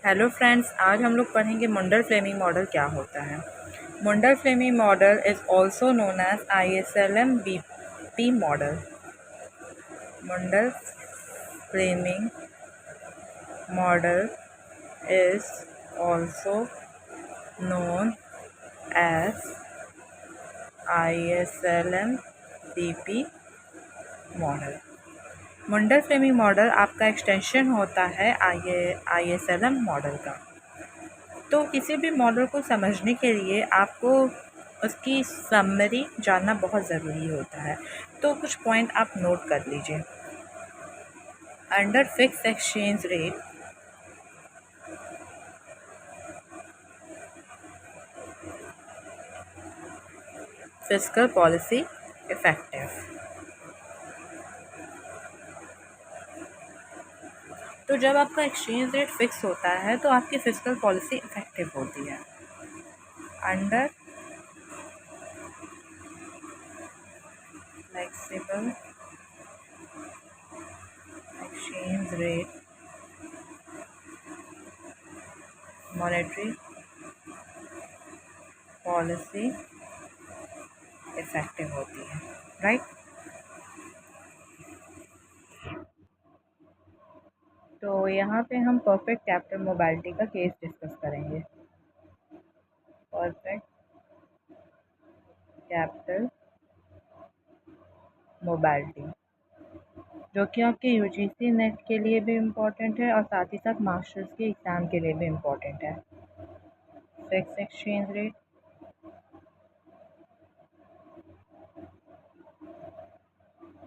Hello friends, आज हम लोग पढ़ेंगे मुंडल फ्लेमिंग मॉडल क्या होता है। Mundell Fleming model is also known as ISLM BP model. Mundell Fleming model is also known as ISLM BP model. Mundell Fleming model आपका extension होता है ISLM मॉडल का। तो किसी भी मॉडल को समझने के लिए आपको उसकी समरी जानना बहुत ज़रूरी होता है। तो कुछ पॉइंट आप नोट कर लीजिए। Under fix exchange rate fiscal policy effective. तो जब आपका एक्सचेंज रेट फिक्स होता है तो आपकी फिस्कल पॉलिसी इफेक्टिव होती है। Under flexible exchange rate monetary policy effective होती है, राइट। तो यहाँ पे हम परफेक्ट कैपिटल मोबाइलिटी का केस डिस्कस करेंगे। परफेक्ट कैपिटल मोबाइलिटी, जो कि आपके UGC नेट के लिए भी इम्पॉर्टेंट है और साथ ही साथ मास्टर्स के एग्ज़ाम के लिए भी इम्पॉर्टेंट है। Fix exchange rate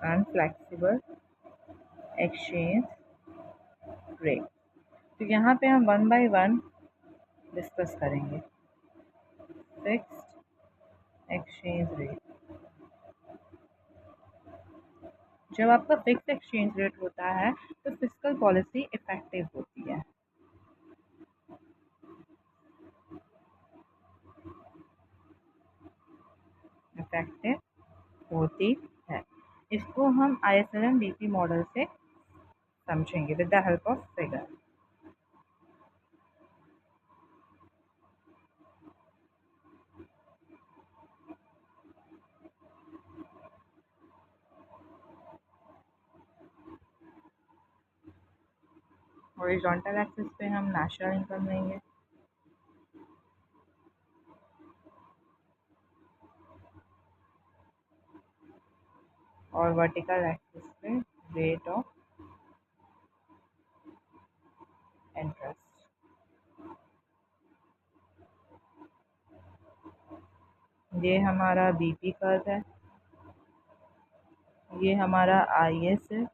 and flexible exchange rate. तो यहाँ पे हम वन बाय वन डिस्कस करेंगे। फिक्स्ड एक्सचेंज रेट, जब आपका फिक्स एक्सचेंज रेट होता है तो फिस्कल पॉलिसी इफेक्टिव होती है। इफेक्टिव होती है। इसको हम ISLM BP मॉडल से समझेंगे with the help of figure. Horizontal axis पे हम नेशनल इनकम लेंगे और वर्टिकल एक्सिस पे रेट ऑफ इंटरेस्ट। ये हमारा BP कर्व है, ये हमारा IS है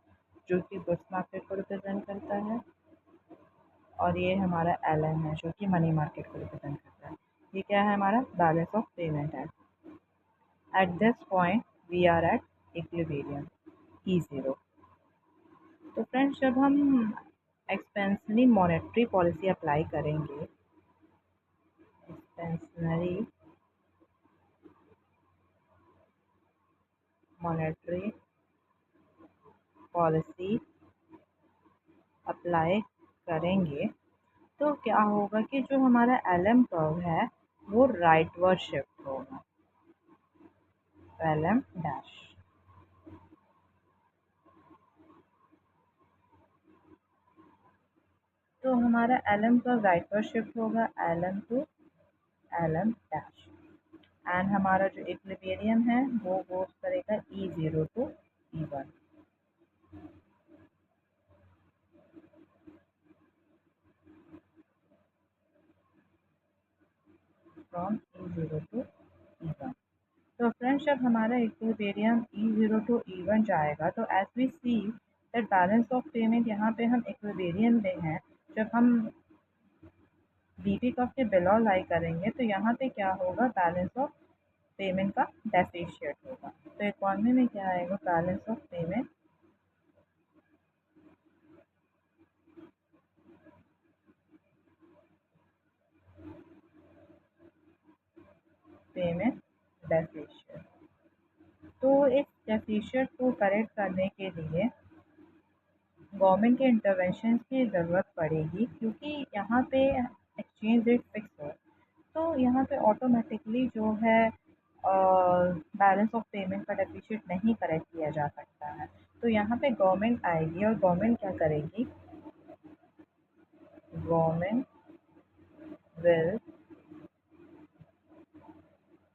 जो कि गुड्स मार्केट को रिप्रेजेंट करता है, और ये हमारा LM है जो कि मनी मार्केट को रिप्रेजेंट करता है। ये क्या है, हमारा बैलेंस ऑफ पेमेंट है। At this point we are at equilibrium E0। तो फ्रेंड्स, जब हम एक्सपेंशनरी मॉनेटरी पॉलिसी अप्लाई करेंगे, एक्सपेंशनरी मॉनेटरी पॉलिसी अप्लाई करेंगे तो क्या होगा कि जो हमारा LM कर्व है वो राइटवर्ड शिफ्ट होगा। LM डैश, तो हमारा LM कर्व राइटवर्ड शिफ्ट होगा, LM to LM dash. And हमारा जो इक्विलिब्रियम है वो गोस करेगा E0 to E1। From E0 to E1। तो फ्रेंड्स, जब हमारा इक्विलिब्रियम E0 टू E1 जाएगा तो as we see that balance of payment, यहाँ पे हम इक्विलिब्रियम में हैं। जब हम BP कर्व के बिलो लाई करेंगे तो यहाँ पे क्या होगा, बैलेंस ऑफ पेमेंट का डेफिशिएट होगा। तो इकोनॉमी में क्या आएगा, बैलेंस ऑफ पेमेंट डेफिशिएट। तो इस डेफिशिएट को करेक्ट करने के लिए गवर्नमेंट के इंटरवेंशन की ज़रूरत पड़ेगी, क्योंकि यहाँ पे एक्सचेंज रेट फिक्स है। तो यहाँ पे ऑटोमेटिकली जो है बैलेंस ऑफ पेमेंट का डेफिसिट नहीं करेक्ट किया जा सकता है। तो यहाँ पे गवर्नमेंट आएगी और गवर्नमेंट क्या करेगी, government will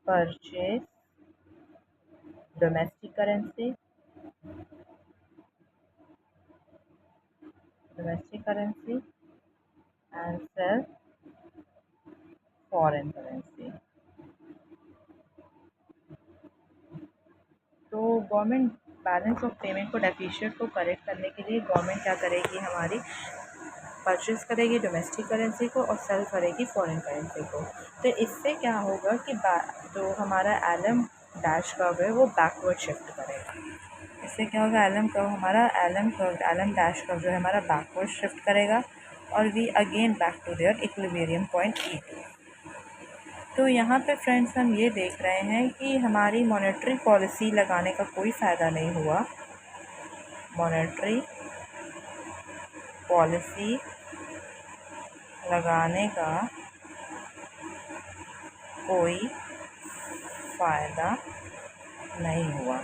purchase domestic currency and sell foreign currency। तो गवर्नमेंट बैलेंस ऑफ पेमेंट को डेफिशिएंट को करेक्ट करने के लिए गवर्नमेंट क्या करेगी, हमारी परचेज करेगी डोमेस्टिक करेंसी को और सेल करेगी फॉरेन करेंसी को। तो इससे क्या होगा कि जो हमारा एलएम डैश कर्व है वो बैकवर्ड शिफ्ट करेगा। इससे क्या होगा, एलएम डैश कर्व जो है हमारा बैकवर्ड शिफ्ट करेगा और we again back to their equilibrium point E2। तो यहाँ पे फ्रेंड्स हम ये देख रहे हैं कि हमारी मॉनेटरी पॉलिसी लगाने का कोई फ़ायदा नहीं हुआ। मॉनेटरी पॉलिसी लगाने का कोई फ़ायदा नहीं हुआ,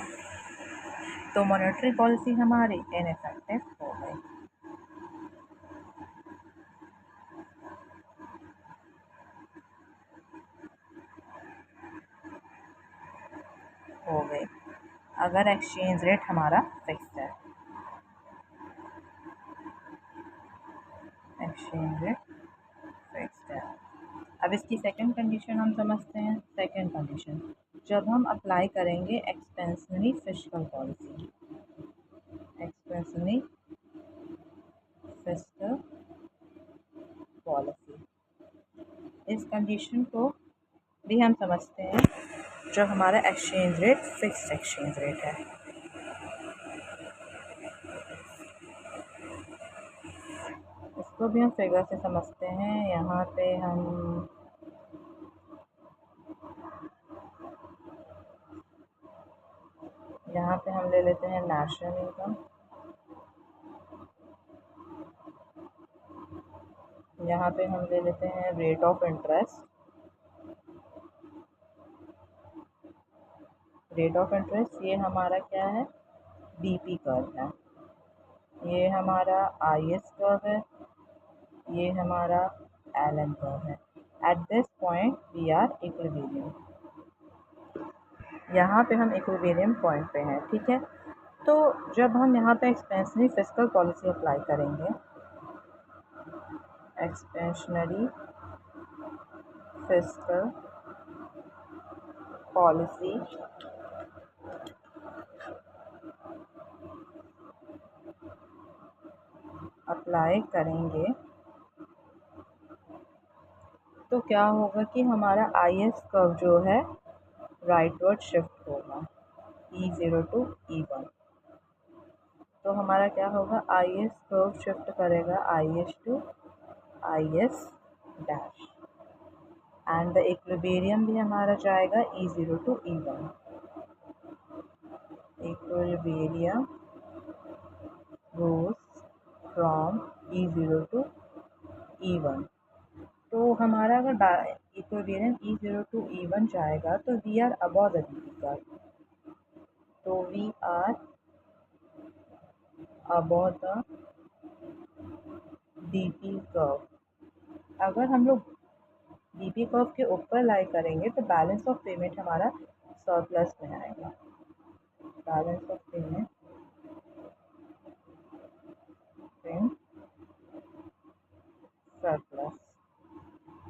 तो मॉनेटरी पॉलिसी हमारी इनइफेक्टिव हो गई। अगर एक्सचेंज रेट हमारा फिक्स है, एक्सचेंज रेट फिक्स्ड है। अब इसकी सेकंड कंडीशन हम समझते हैं। सेकंड कंडीशन, जब हम अप्लाई करेंगे expansionary fiscal policy, expansionary fiscal policy, इस कंडीशन को भी हम समझते हैं जो हमारा exchange rate fixed exchange rate है। इसको भी हम फिगर से समझते हैं। यहाँ पे हम ले लेते हैं नेशनल इनकम, यहाँ पे हम ले लेते हैं rate of interest, rate of interest ये हमारा क्या है, बीपी कर्व है, ये हमारा आईएस कर्व है, ये हमारा एलएम कर्व है। At this point we are equilibrium, यहाँ पे हम इक्विलिब्रियम पॉइंट पे हैं, ठीक है। तो जब हम यहाँ पे एक्सपेंशनरी फिस्कल पॉलिसी अप्लाई करेंगे, एक्सपेंशनरी फिस्कल पॉलिसी अप्लाई करेंगे तो क्या होगा कि हमारा आईएस कर्व जो है राइटवर्ड शिफ्ट होगा E0 टू E1। तो हमारा क्या होगा, आईएस कर्व शिफ्ट करेगा IS to IS dash and the equilibrium भी हमारा जाएगा E0 to E1। Equilibrium goes from E0 to E1। तो हमारा अगर इक्विलिब्रियम E0 टू E1 जाएगा तो we are above the DP curve, तो we are above the DP curve. अगर हम लोग डीपी कर्व के ऊपर लाई करेंगे तो बैलेंस ऑफ पेमेंट हमारा सरप्लस में आएगा, balance of payment in surplus.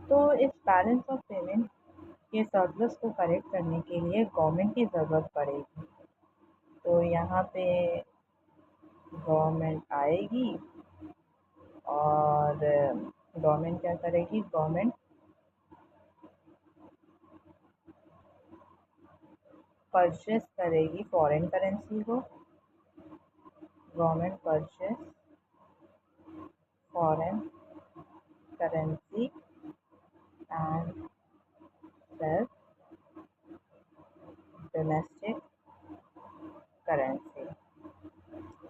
तो इस बैलेंस ऑफ पेमेंट के सरप्लस को करेक्ट करने के लिए गवर्नमेंट की ज़रूरत पड़ेगी। तो यहाँ पे गवर्नमेंट आएगी और गवर्नमेंट क्या करेगी, गवर्नमेंट परचेस करेगी फॉरेन करेंसी को, government purchase foreign currency and sell domestic currency.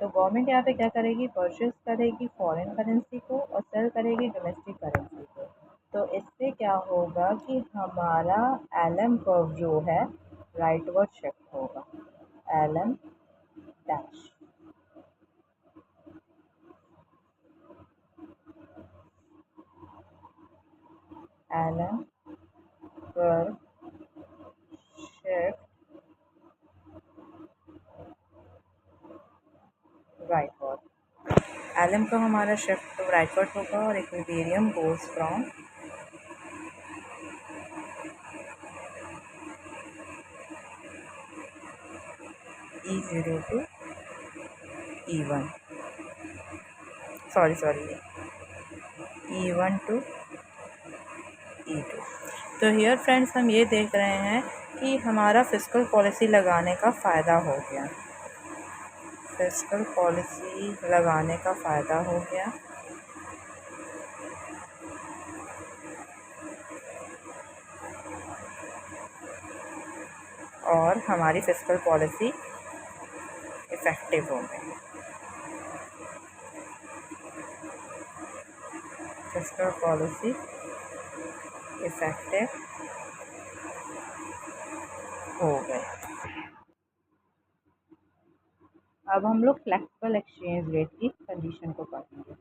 तो गवर्नमेंट यहाँ पे क्या करेगी, परचेस करेगी फॉरेन करेंसी को और सेल करेगी डोमेस्टिक करेंसी को। तो इससे क्या होगा कि हमारा एलएम कर्व जो है राइटवर्ड शिफ्ट होगा, LM dash, LM curve shift rightward. LM का हमारा शिफ्ट तो राइटवर्ड होगा और equilibrium goes from E0 to E1, sorry E1 to E2। तो हियर फ्रेंड्स हम ये देख रहे हैं कि हमारा फिस्कल पॉलिसी लगाने का फ़ायदा हो गया, फिस्कल पॉलिसी लगाने का फ़ायदा हो गया। और हमारी फिस्कल पॉलिसी इफ़ेक्टिव हो गई, फिस्कल पॉलिसी इफ़ेक्टिव हो गई। अब हम लोग फ्लेक्सिबल एक्सचेंज रेट की कंडीशन को पढ़ेंगे।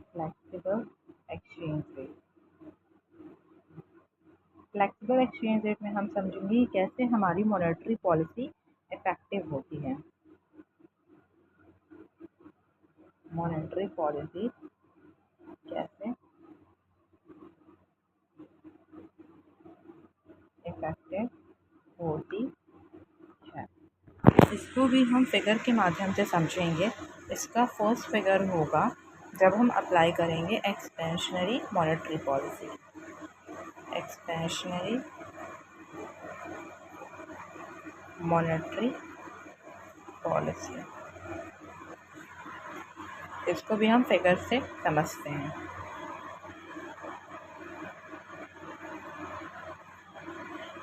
Flexible exchange rate, flexible exchange rate में हम समझेंगे कैसे हमारी मॉनेटरी पॉलिसी इफ़ेक्टिव होती है। मॉनेटरी पॉलिसी कैसे इफ़ेक्टिव होती है, इसको भी हम फिगर के माध्यम से समझेंगे। इसका फर्स्ट फिगर होगा जब हम अप्लाई करेंगे expansionary monetary policy, expansionary monetary policy, इसको भी हम फिगर से समझते हैं।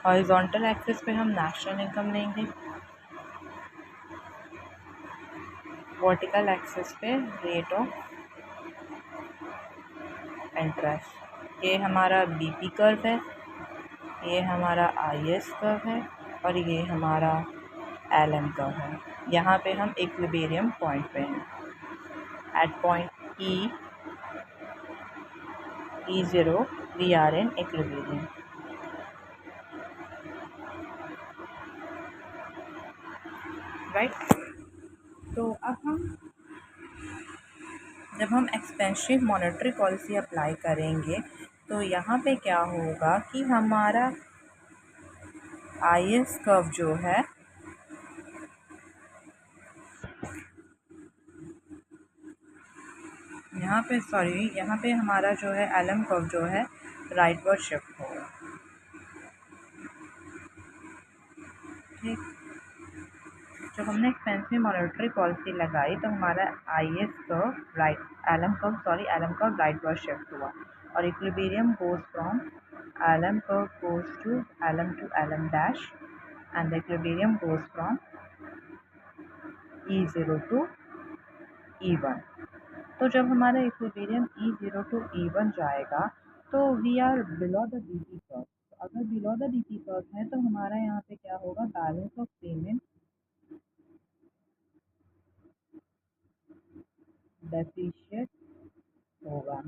हॉरिजॉन्टल एक्सिस पे हम नेशनल इनकम लेंगे, वर्टिकल एक्सिस पे रेट ऑफ इंटरेस्ट। ये हमारा बीपी कर्व है, ये हमारा आईएस कर्व है और ये हमारा एलएम कर्व है। यहाँ पे हम इक्विलिब्रियम पॉइंट पे हैं, at point E0 we are in equilibrium. Right. तो अब जब हम एक्सपेंसिव मॉनेटरी पॉलिसी अप्लाई करेंगे तो यहाँ पे क्या होगा कि हमारा आईएस कर्व जो है यहाँ पे हमारा जो है एलएम कर्व जो है राइटवर्ड शिफ्ट होगा। ठीक, जब हमने एक्सपेंसिव मॉनेटरी पॉलिसी लगाई तो हमारा IS curve LM curve rightward shift हुआ और equilibrium goes from LM curve goes to LM dash and the equilibrium goes from E0 to E1। तो जब हमारा इक्विलिब्रियम E0 टू E1 जाएगा तो we are below the BP curve. अगर below the BP curve है तो हमारा यहाँ पे क्या होगा, बैलेंस ऑफ पेमेंट डेफिशिएट होगा।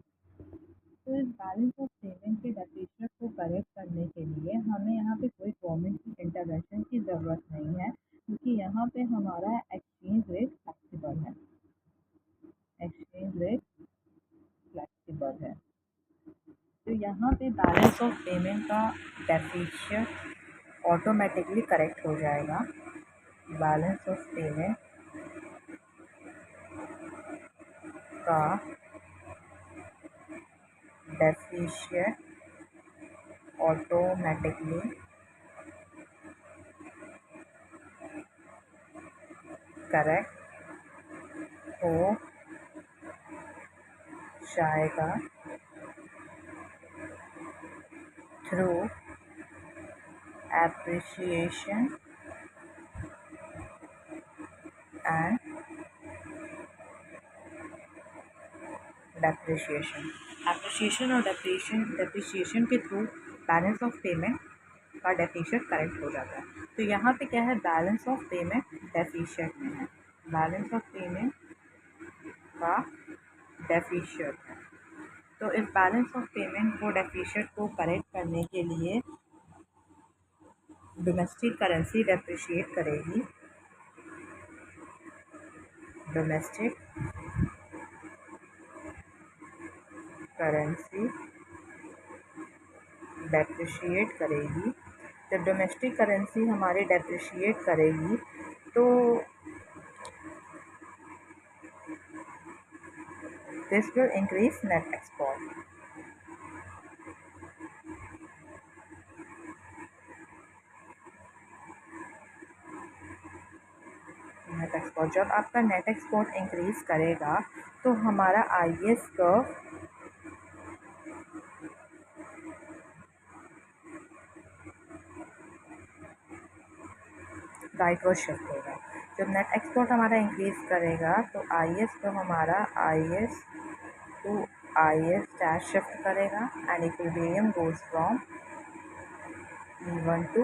तो इस बैलेंस ऑफ पेमेंट के डेफिशिएट को करेक्ट करने के लिए हमें यहाँ पे कोई गवर्नमेंट की इंटरवेंशन की ज़रूरत नहीं है, क्योंकि यहाँ पे हमारा एक्सचेंज रेट फ्लेक्सिबल है, एक्सचेंज रेट फ्लेक्सिबल है। तो यहाँ पे बैलेंस ऑफ पेमेंट का डेफिशिएट ऑटोमेटिकली करेक्ट हो जाएगा। बैलेंस ऑफ पेमेंट का डेफिशिएट ऑटोमेटिकली करेक्ट हो जाएगा थ्रू एप्रिसिएशन एंड एप्रिसिएशन और डेप्रिसिएशन के थ्रू बैलेंस ऑफ पेमेंट का डेफिशिएट करेक्ट हो जाता है। तो यहाँ पे क्या है, बैलेंस ऑफ पेमेंट डेफिशिएट में है, बैलेंस ऑफ पेमेंट का डेफिशिएट है। तो इस बैलेंस ऑफ पेमेंट को डेफिशिएट को करेक्ट करने के लिए डोमेस्टिक करेंसी डेप्रिशिएट करेगी, डोमेस्टिक करेंसी डेप्रिशिएट करेगी। जब डोमेस्टिक करेंसी हमारी डेप्रिशिएट करेगी तो this will increase net export. Net export, जब आपका नेट एक्सपोर्ट इंक्रीज करेगा तो हमारा आईएस कर्व राइटवर्ड शिफ्ट होगा। जब नेट एक्सपोर्ट हमारा इंक्रीज करेगा तो आईएस कर्व हमारा IS to IS dash shift करेगा and equilibrium goes from E1 to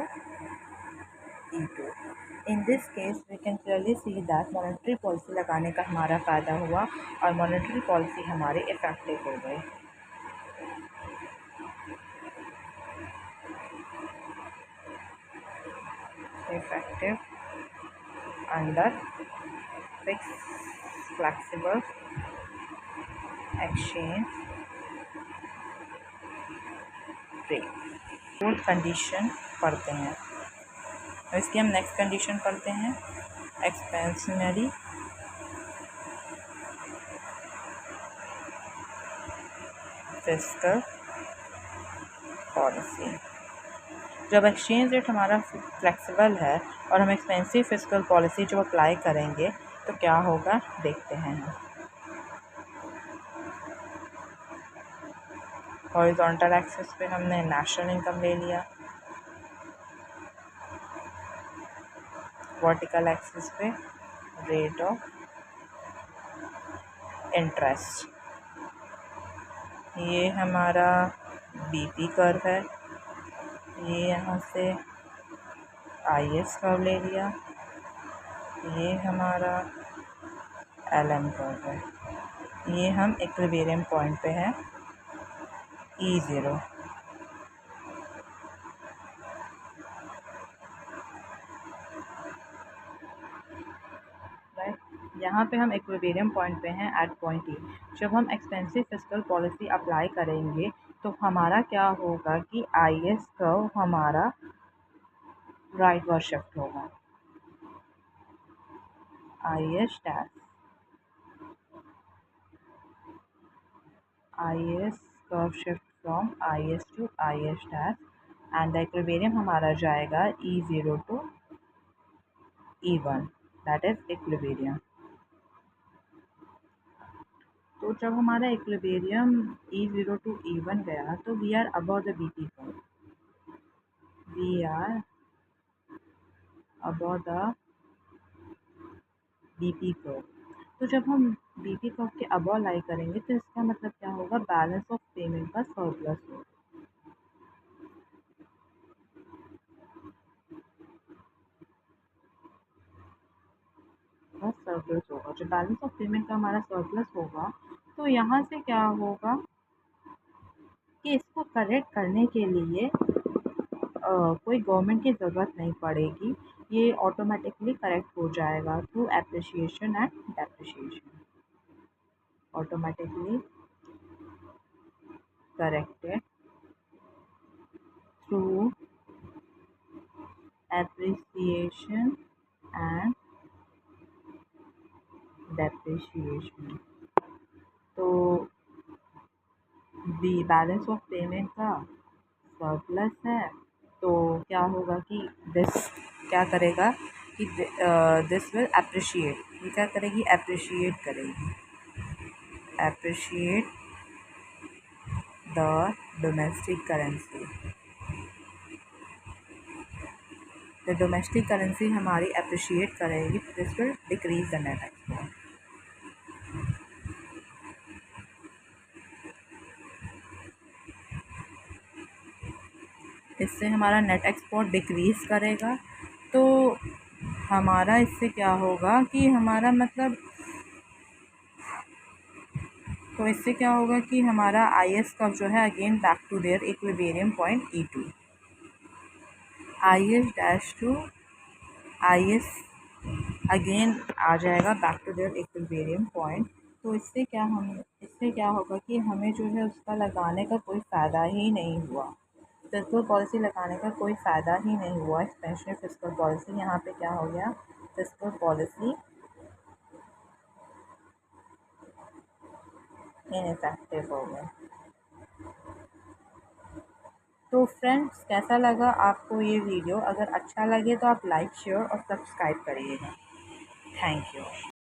E2। In this case we can clearly see that monetary policy लगाने का हमारा फ़ायदा हुआ और मॉनेटरी पॉलिसी हमारी इफेक्टिव हो गई। Effective under fix flexible exchange rate. Fourth condition पढ़ते हैं, इसकी हम नेक्स्ट कंडीशन पढ़ते हैं, एक्सपेंशनरी फिस्कल पॉलिसी। जब एक्सचेंज रेट हमारा फ्लेक्सिबल है और हम एक्सपेंसिव फिस्कल पॉलिसी जब अप्लाई करेंगे तो क्या होगा देखते हैं। हॉरिजॉन्टल एक्सिस पे हमने नेशनल इनकम ले लिया, वर्टिकल एक्सिस पे रेट ऑफ इंटरेस्ट। ये हमारा बीपी कर्व है, ये यहाँ से आईएस कर्व ले लिया, ये हमारा एलएम कर्व है, ये हम इक्विलिब्रियम पॉइंट पे है E0। यहाँ पे हम इक्विलिब्रियम पॉइंट पे हैं एट पॉइंट ई। जब हम एक्सपेंसिव फिस्कल पॉलिसी अप्लाई करेंगे तो हमारा क्या होगा कि आईएस कर्व हमारा राइटवर्ड शिफ्ट होगा, IS dash IS curve shift from IS to IS dash and the equilibrium हमारा जाएगा E0 to E1, that is equilibrium. तो जब हमारा इक्विलिब्रियम E0 टू E1 गया तो we are above the BP curve, we are above the BP curve. तो जब हम बीपी कर्व के अबव लाई करेंगे तो इसका मतलब क्या होगा, बैलेंस ऑफ पेमेंट का सरप्लस होगा, सरप्लस होगा। जब बैलेंस ऑफ पेमेंट का हमारा सरप्लस होगा तो यहाँ से क्या होगा कि इसको करेक्ट करने के लिए कोई गवर्नमेंट की ज़रूरत नहीं पड़ेगी, ये ऑटोमेटिकली करेक्ट हो जाएगा through appreciation and depreciation, automatically corrected through appreciation and depreciation. तो बी बैलेंस ऑफ पेमेंट का सरप्लस है तो क्या होगा कि दिस क्या करेगा कि दिस विल एप्रिशिएट, ये क्या करेगी, एप्रिशिएट करेगी, appreciate the domestic currency. The domestic currency हमारी एप्रिशिएट करेगी, this will decrease the net export. इससे हमारा नेट एक्सपोर्ट डिक्रीज़ करेगा। तो हमारा इससे क्या होगा कि हमारा मतलब तो इससे क्या होगा कि हमारा IS कर्व जो है again back to their equilibrium point E2, IS dash to IS again आ जाएगा back to their equilibrium point. तो इससे क्या होगा कि हमें जो है उसका लगाने का कोई फ़ायदा ही नहीं हुआ, फिस्कल पॉलिसी लगाने का कोई फ़ायदा ही नहीं हुआ। एक्सपेंशनरी फिस्कल पॉलिसी यहाँ पे क्या हो गया, फिस्कल पॉलिसी इनइफेक्टिव हो गया। तो फ्रेंड्स, कैसा लगा आपको ये वीडियो? अगर अच्छा लगे तो आप लाइक, शेयर और सब्सक्राइब करिएगा। Thank you.